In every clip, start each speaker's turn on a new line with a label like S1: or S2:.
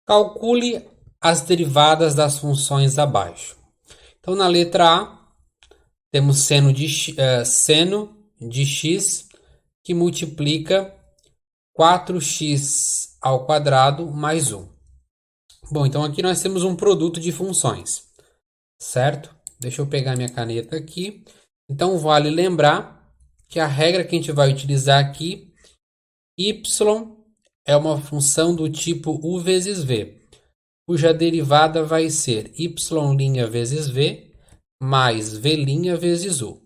S1: Calcule as derivadas das funções abaixo. Então, na letra A, temos seno de x que multiplica 4x ao quadrado mais 1. Bom, então aqui nós temos um produto de funções, certo? Deixa eu pegar minha caneta aqui. Então, vale lembrar que a regra que a gente vai utilizar aqui, y é uma função do tipo u vezes v, cuja derivada vai ser y' vezes v mais v' vezes u.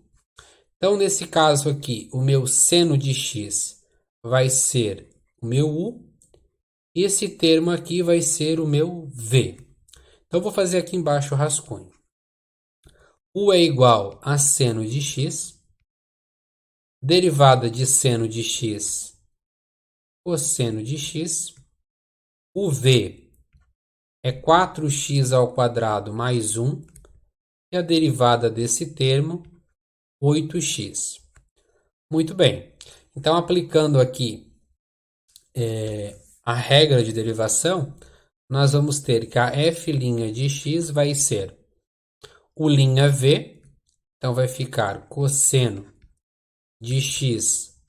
S1: Então, nesse caso aqui, o meu seno de x vai ser o meu u, e esse termo aqui vai ser o meu v. Então, eu vou fazer aqui embaixo o rascunho. U é igual a seno de x, derivada de seno de x, cosseno de x. O v é 4x ao quadrado mais 1, e a derivada desse termo, 8x. Muito bem. Então, aplicando aqui a regra de derivação, nós vamos ter que a f' de x vai ser o' v, então vai ficar cosseno de x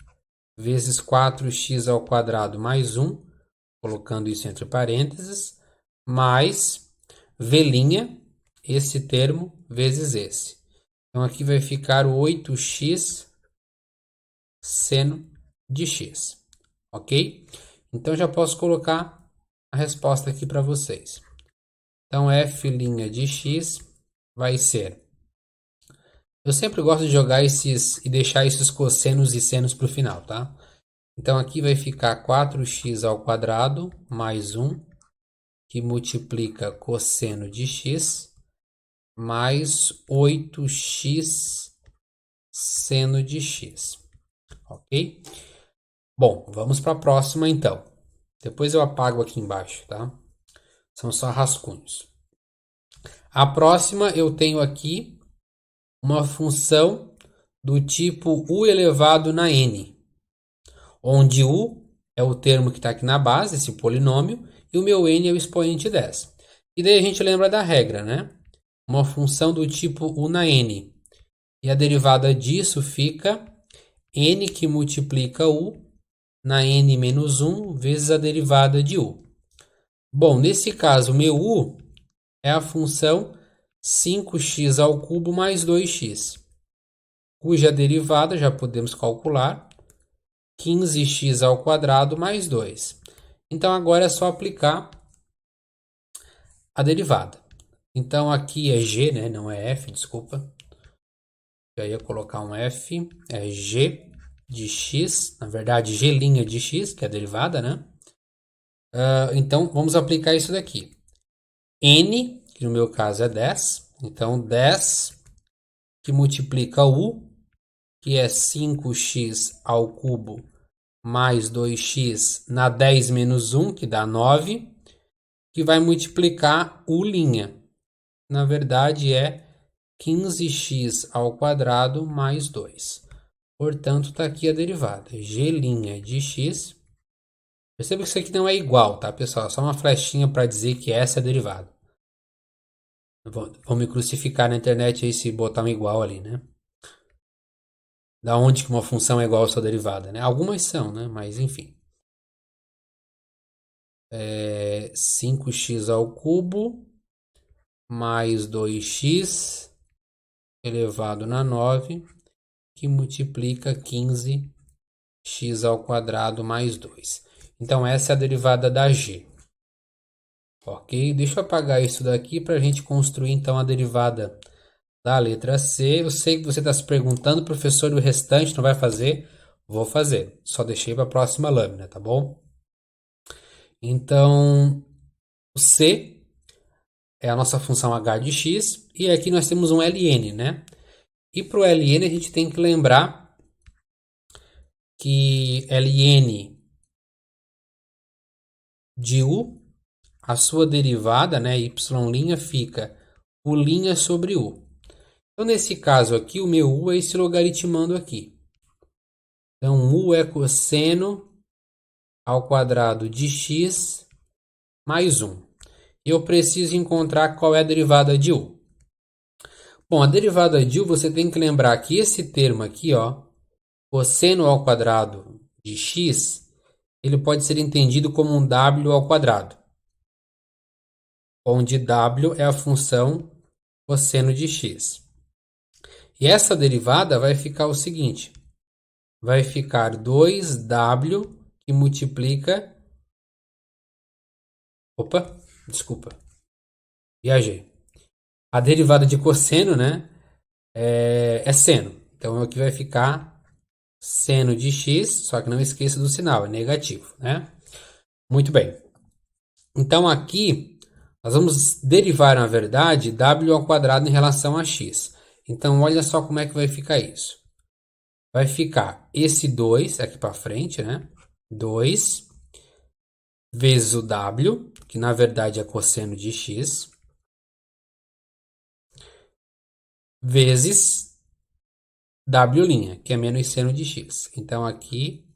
S1: vezes 4x ao quadrado mais 1, colocando isso entre parênteses, mais v', esse termo, vezes esse. Então, aqui vai ficar o 8x seno de x, ok? Então, já posso colocar a resposta aqui para vocês. Então, f' de x vai ser... Eu sempre gosto de jogar esses e deixar esses cossenos e senos para o final, tá? Então, aqui vai ficar 4x ao quadrado mais 1, que multiplica cosseno de x, mais 8x seno de x, ok? Bom, vamos para a próxima então. Depois eu apago aqui embaixo, tá? São só rascunhos. A próxima eu tenho aqui uma função do tipo u elevado na n, onde u é o termo que está aqui na base, esse polinômio, e o meu n é o expoente 10. E daí a gente lembra da regra, né? Uma função do tipo u na n. E a derivada disso fica n que multiplica u na n menos 1 vezes a derivada de u. Bom, nesse caso, meu u é a função 5x ao cubo mais 2x, cuja derivada já podemos calcular, 15x ao quadrado mais 2. Então, agora é só aplicar a derivada. Então, aqui é g, né? Não é f, desculpa. Eu ia colocar um f, é g de x, na verdade, g' de x, que é a derivada, né? Então, vamos aplicar isso daqui. N, que no meu caso é 10, então 10 que multiplica u, que é 5x ao cubo mais 2x na 10 menos 1, que dá 9, que vai multiplicar u'. Na verdade, é 15x ao quadrado mais 2. Portanto, está aqui a derivada. G' de x. Perceba que isso aqui não é igual, tá, pessoal? Só uma flechinha para dizer que essa é a derivada. Vão me crucificar na internet aí se botar um igual ali, né? Da onde que uma função é igual à sua derivada, né? Algumas são, né? Mas enfim. 5x ao cubo mais 2x elevado na 9, que multiplica 15x ao quadrado mais 2. Então, essa é a derivada da g. Ok? Deixa eu apagar isso daqui para a gente construir, então, a derivada da letra C. Eu sei que você está se perguntando, professor, e o restante não vai fazer? Vou fazer. Só deixei para a próxima lâmina, tá bom? Então, o C é a nossa função h de x. E aqui nós temos um ln, né? E para o ln a gente tem que lembrar que ln de u, a sua derivada, né, y' fica u' sobre u. Então, nesse caso aqui, o meu u é esse logaritmando aqui. Então, u é cosseno ao quadrado de x mais 1. Eu preciso encontrar qual é a derivada de u. Bom, a derivada de u, você tem que lembrar que esse termo aqui, ó, cosseno ao quadrado de x, ele pode ser entendido como um w ao quadrado, onde w é a função cosseno de x. E essa derivada vai ficar o seguinte, vai ficar 2w que multiplica... Opa, desculpa, viajei. A derivada de cosseno, né, é seno. Então aqui vai ficar seno de x, só que não esqueça do sinal, é negativo, né? Muito bem. Então aqui nós vamos derivar, na verdade, w ao quadrado em relação a x. Então olha só como é que vai ficar isso. Vai ficar esse 2 aqui para frente, né? 2 vezes o w, que na verdade é cosseno de x, vezes w', que é menos seno de x. Então aqui,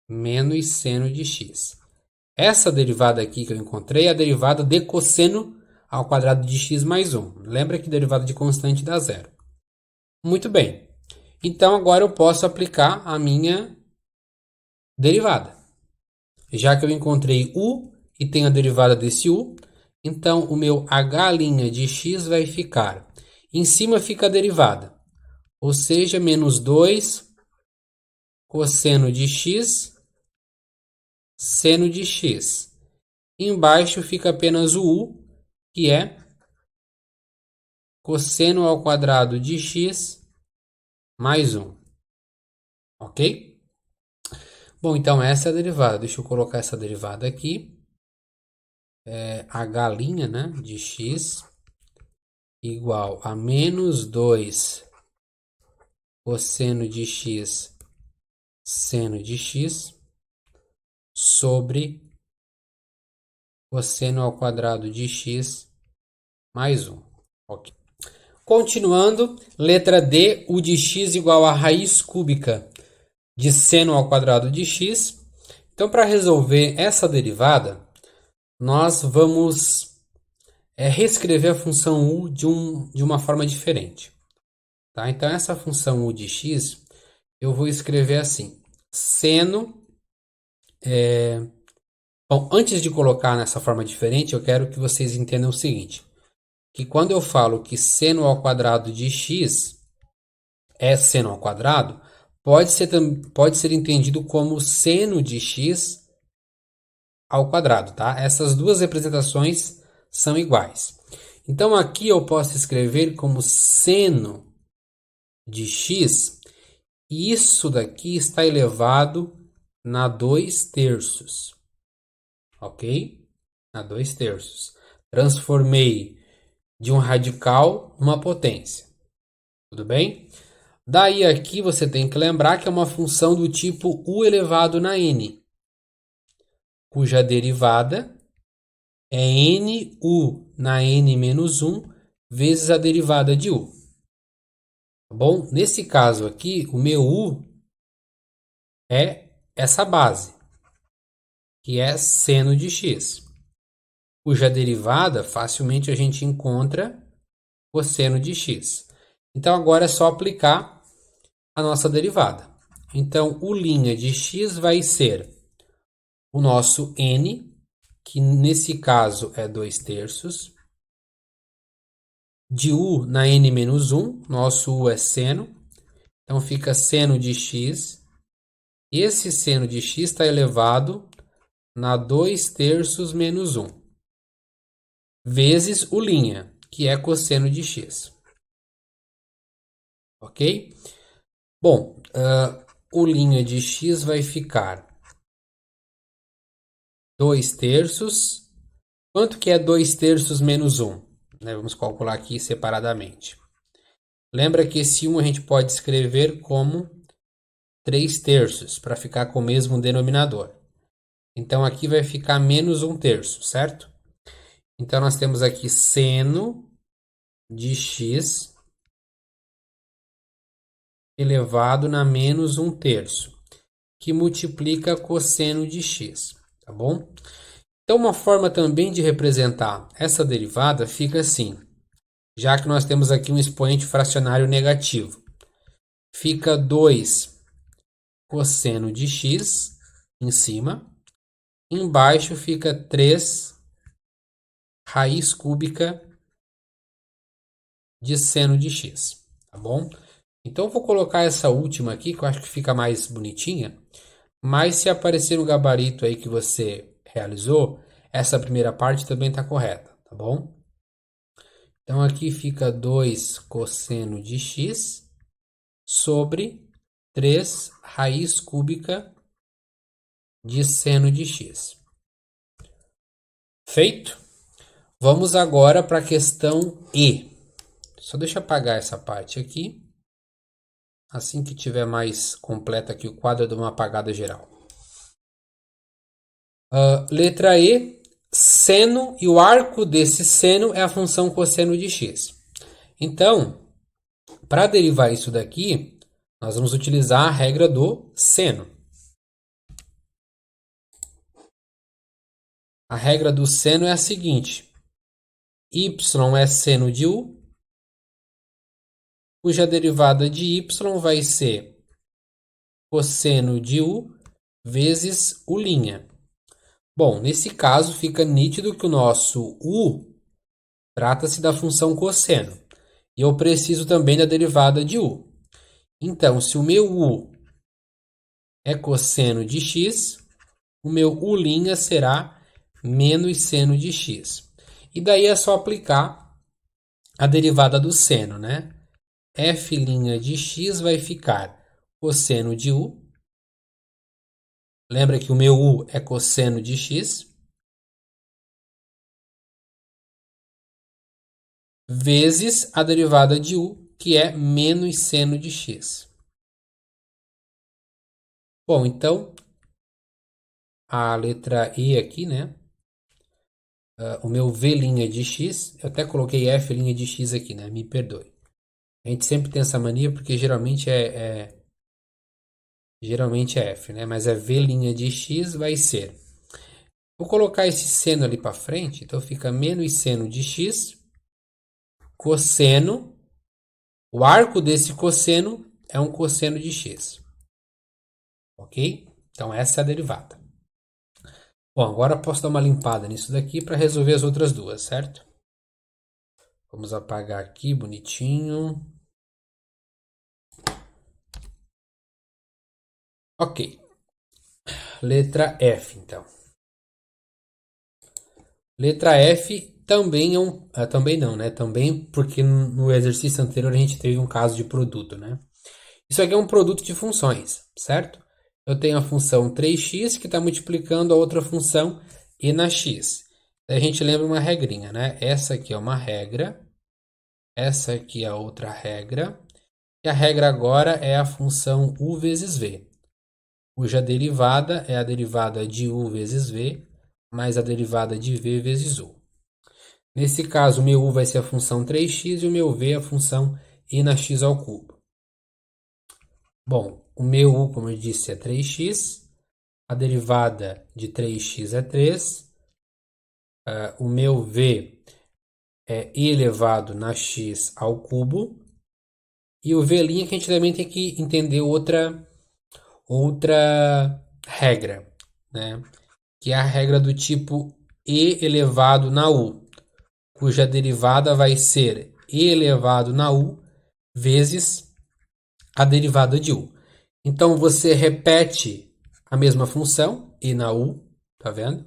S1: menos seno de x. Essa derivada aqui que eu encontrei é a derivada de cosseno ao quadrado de x mais 1. Lembra que derivada de constante dá zero. Muito bem. Então agora eu posso aplicar a minha derivada. Já que eu encontrei u e tenho a derivada desse u, então o meu h' de x vai ficar... Em cima fica a derivada, ou seja, menos 2 cosseno de x, seno de x. Embaixo fica apenas o u, que é cosseno ao quadrado de x mais 1. Ok? Bom, então essa é a derivada. Deixa eu colocar essa derivada aqui. H', né, de x igual a menos 2 cosseno de x, seno de x, sobre cosseno ao quadrado de x mais 1. Ok. Continuando, letra D, u de x igual a raiz cúbica de seno ao quadrado de x. Então, para resolver essa derivada, nós vamos reescrever a função u de uma forma diferente. Tá? Então, essa função u de x, eu vou escrever assim, seno... Bom, antes de colocar nessa forma diferente, eu quero que vocês entendam o seguinte, que quando eu falo que seno ao quadrado de x é seno ao quadrado, pode ser entendido como seno de x ao quadrado, tá? Essas duas representações são iguais. Então, aqui eu posso escrever como seno de x, e isso daqui está elevado na 2/3. Ok? Na 2/3. Transformei de um radical uma potência. Tudo bem? Daí aqui você tem que lembrar que é uma função do tipo u elevado na n, cuja derivada é nu na n menos 1 vezes a derivada de u. Tá bom? Nesse caso aqui, o meu u é essa base, que é seno de x, cuja derivada facilmente a gente encontra cosseno de x. Então agora é só aplicar a nossa derivada. Então o' de x vai ser o nosso n, que nesse caso é 2/3, de u na n menos 1, nosso u é seno, então fica seno de x, e esse seno de x está elevado na 2/3 menos 1, vezes o', que é cosseno de x. Ok? Bom, o' de x vai ficar 2/3. Quanto que é 2/3 menos 1? Vamos calcular aqui separadamente. Lembra que esse 1 a gente pode escrever como 3/3, para ficar com o mesmo denominador. Então, aqui vai ficar menos 1/3, certo? Então, nós temos aqui seno de x elevado na menos 1/3, que multiplica cosseno de x, tá bom? Então, uma forma também de representar essa derivada fica assim, já que nós temos aqui um expoente fracionário negativo. Fica 2 cosseno de x em cima, embaixo fica 3 raiz cúbica de seno de x, tá bom? Então, eu vou colocar essa última aqui, que eu acho que fica mais bonitinha, mas se aparecer no gabarito aí que você realizou, essa primeira parte também está correta, tá bom? Então, aqui fica 2 cosseno de x sobre 3 raiz cúbica de seno de x. Feito? Vamos agora para a questão E. Só deixa eu apagar essa parte aqui. Assim que tiver mais completa aqui o quadro, eu dou uma apagada geral. Letra E. Seno e o arco desse seno é a função cosseno de x. Então, para derivar isso daqui, nós vamos utilizar a regra do seno. A regra do seno é a seguinte: y é seno de u, cuja derivada de y vai ser cosseno de u vezes u'. Bom, nesse caso fica nítido que o nosso u trata-se da função cosseno. E eu preciso também da derivada de u. Então, se o meu u é cosseno de x, o meu u' será menos seno de x. E daí é só aplicar a derivada do seno, né? F' de x vai ficar cosseno de u. Lembra que o meu u é cosseno de x. Vezes a derivada de u, que é menos seno de x. Bom, então, a letra E aqui, né? O meu V' de x, eu até coloquei F' de x aqui, né? Me perdoe. A gente sempre tem essa mania porque geralmente geralmente é F, né? Mas é V' de x vai ser. Vou colocar esse seno ali para frente, então fica menos seno de x, cosseno. O arco desse cosseno é um cosseno de x. Ok? Então essa é a derivada. Bom, agora posso dar uma limpada nisso daqui para resolver as outras duas, certo? Vamos apagar aqui, bonitinho. Ok. Letra F, então. Letra F também é um... também não, né? Também porque no exercício anterior a gente teve um caso de produto, né? Isso aqui é um produto de funções, certo? Eu tenho a função 3x que está multiplicando a outra função e na x. Daí a gente lembra uma regrinha, né? Essa aqui é uma regra. Essa aqui é a outra regra. E a regra agora é a função u vezes v, cuja derivada é a derivada de u vezes v mais a derivada de v vezes u. Nesse caso, o meu u vai ser a função 3x e o meu v a função e na x ao cubo. Bom, o meu u, como eu disse, é 3x. A derivada de 3x é 3. O meu v é e elevado na x ao cubo. E o v' que a gente também tem que entender outra regra, né? Que é a regra do tipo e elevado na u, cuja derivada vai ser e elevado na u vezes a derivada de u. Então você repete a mesma função, e na u, tá vendo?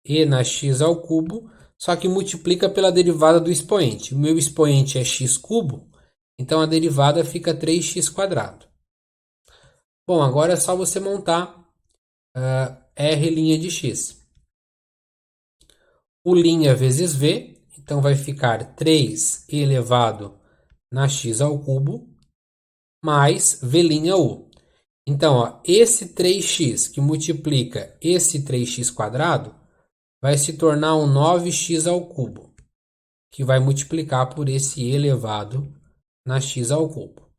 S1: E na x ao cubo, só que multiplica pela derivada do expoente. O meu expoente é x cubo, então a derivada fica 3x quadrado. Bom, agora é só você montar R' de x. U' vezes v, então vai ficar 3 elevado na x ao cubo, mais V'u. Então, ó, esse 3x que multiplica esse 3x quadrado vai se tornar um 9x ao cubo, que vai multiplicar por esse elevado na x ao cubo.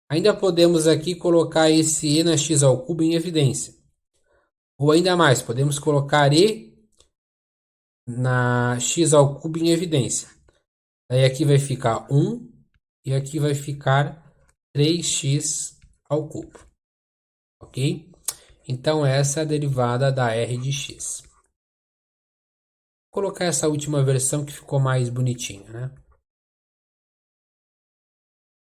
S1: Ainda podemos aqui colocar esse e na x ao cubo em evidência. Ou ainda mais, podemos colocar e na x ao cubo em evidência. Aí aqui vai ficar 1 e aqui vai ficar 3x ao cubo. Ok? Então essa é a derivada da r de x. Vou colocar essa última versão que ficou mais bonitinha, né?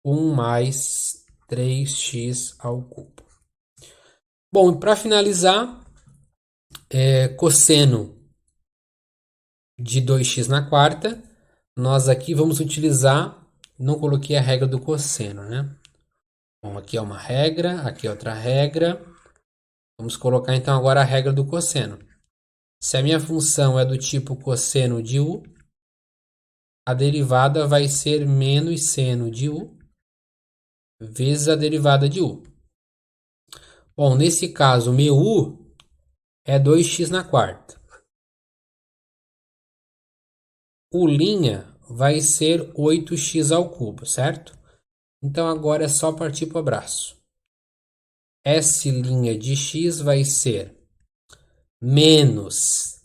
S1: 1 mais 3x ao cubo. Bom, para finalizar, cosseno de 2x na quarta, nós aqui vamos utilizar, não coloquei a regra do cosseno, né? Bom, aqui é uma regra, aqui é outra regra. Vamos colocar então agora a regra do cosseno. Se a minha função é do tipo cosseno de u, a derivada vai ser menos seno de u vezes a derivada de u. Bom, nesse caso, meu u é 2x na quarta. O' vai ser 8x ao cubo, certo? Então agora é só partir para o abraço. S' de x vai ser menos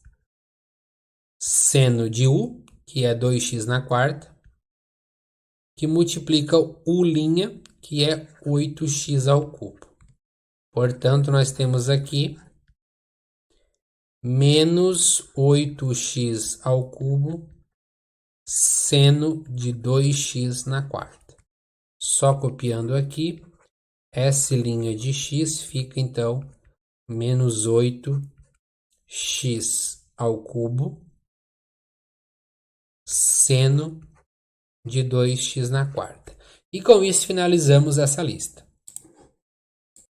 S1: seno de u, que é 2x na quarta, que multiplica o U', que é 8x ao cubo. Portanto, nós temos aqui menos 8x ao cubo seno de 2x na quarta. Só copiando aqui, S' de x fica então menos 8x ao cubo seno de 2x na quarta. E com isso finalizamos essa lista.